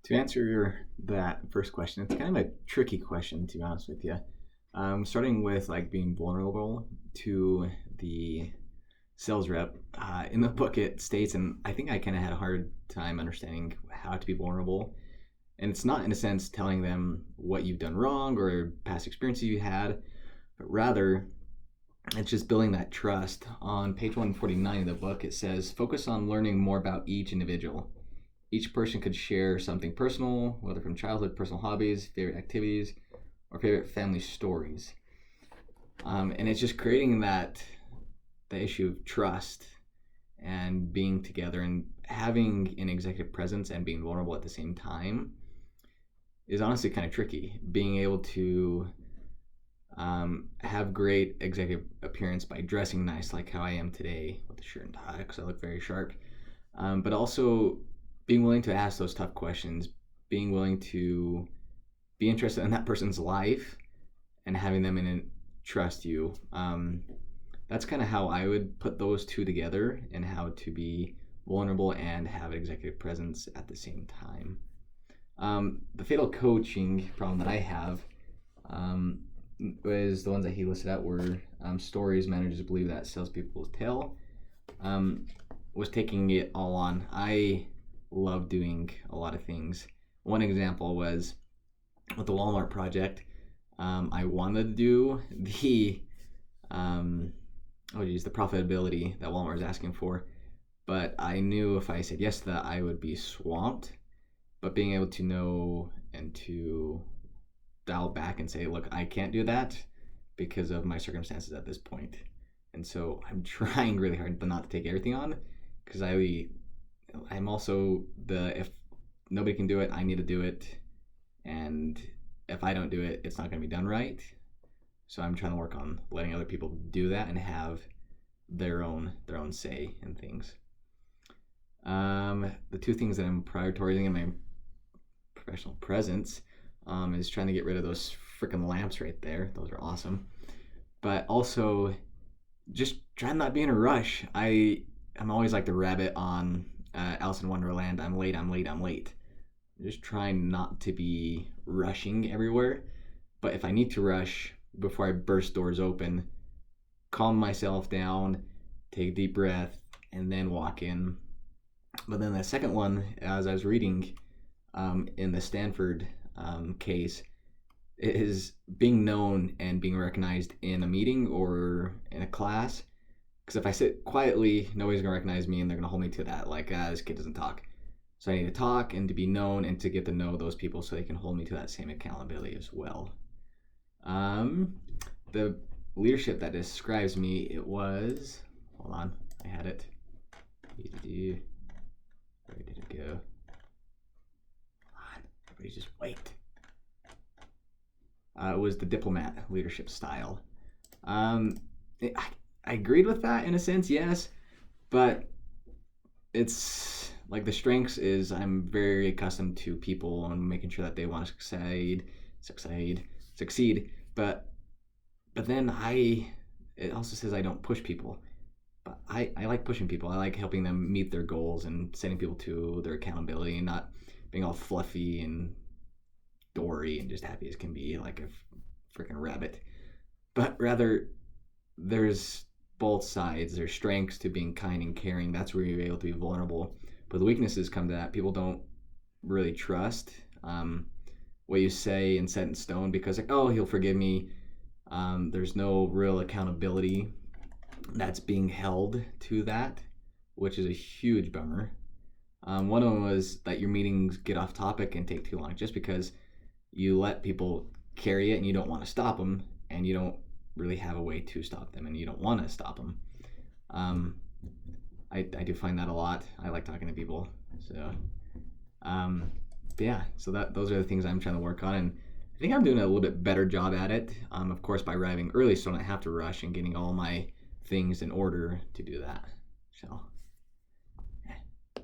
To answer that first question, it's kind of a tricky question, to be honest with you. Starting with like being vulnerable to the sales rep. In the book, it states, and I think I kind of had a hard time understanding how to be vulnerable. And it's not, in a sense, telling them what you've done wrong or past experiences you had, but rather it's just building that trust. On page 149 of the book, it says, focus on learning more about each individual. Each person could share something personal, whether from childhood, personal hobbies, favorite activities, or favorite family stories. And it's just creating the issue of trust and being together and having an executive presence and being vulnerable at the same time is honestly kind of tricky. Being able to have great executive appearance by dressing nice, like how I am today with the shirt and tie, because I look very sharp. But also being willing to ask those tough questions, being willing to be interested in that person's life, and having them in and trust you. That's kind of how I would put those two together, and how to be vulnerable and have executive presence at the same time. The fatal coaching problem that I have was the ones that he listed out were stories managers believe that salespeople tell. Was taking it all on. I love doing a lot of things. One example was with the Walmart project. I wanted to do the profitability that Walmart was asking for, but I knew if I said yes to that, I would be swamped. But being able to know and to dial back and say, look, I can't do that because of my circumstances at this point. And so I'm trying really hard but not to take everything on, because I'm also if nobody can do it, I need to do it. And if I don't do it, it's not going to be done right. So I'm trying to work on letting other people do that and have their own say in things. The two things that I'm prioritizing in my professional presence is trying to get rid of those freaking lamps right there. Those are awesome. But also just trying not to be in a rush. I'm always like the rabbit on Alice in Wonderland. I'm late. Just trying not to be rushing everywhere. But if I need to rush before I burst doors open, calm myself down, take a deep breath, and then walk in. But then the second one, as I was reading in the Stanford case, is being known and being recognized in a meeting or in a class. Because if I sit quietly, nobody's going to recognize me and they're going to hold me to that, like, this kid doesn't talk. So I need to talk and to be known and to get to know those people so they can hold me to that same accountability as well. The leadership that describes me, it was, hold on, I had it. Where did it go? Come on, everybody just wait. It was the diplomat leadership style. I agreed with that in a sense, yes, but it's like the strengths is I'm very accustomed to people and making sure that they want to succeed. But then it also says I don't push people. But I like pushing people. I like helping them meet their goals and setting people to their accountability and not being all fluffy and dory and just happy as can be like a freaking rabbit. But rather, there's both sides. There's strengths to being kind and caring. That's where you're able to be vulnerable. But the weaknesses come to that. People don't really trust what you say and set in stone because, like, oh, he'll forgive me. There's no real accountability that's being held to that, which is a huge bummer. One of them was that your meetings get off topic and take too long just because you let people carry it and you don't want to stop them and you don't really have a way to stop them and you don't want to stop them. I do find that a lot. I like talking to people. So, those are the things I'm trying to work on, and I think I'm doing a little bit better job at it. Of course, by arriving early so I don't have to rush and getting all my things in order to do that. So.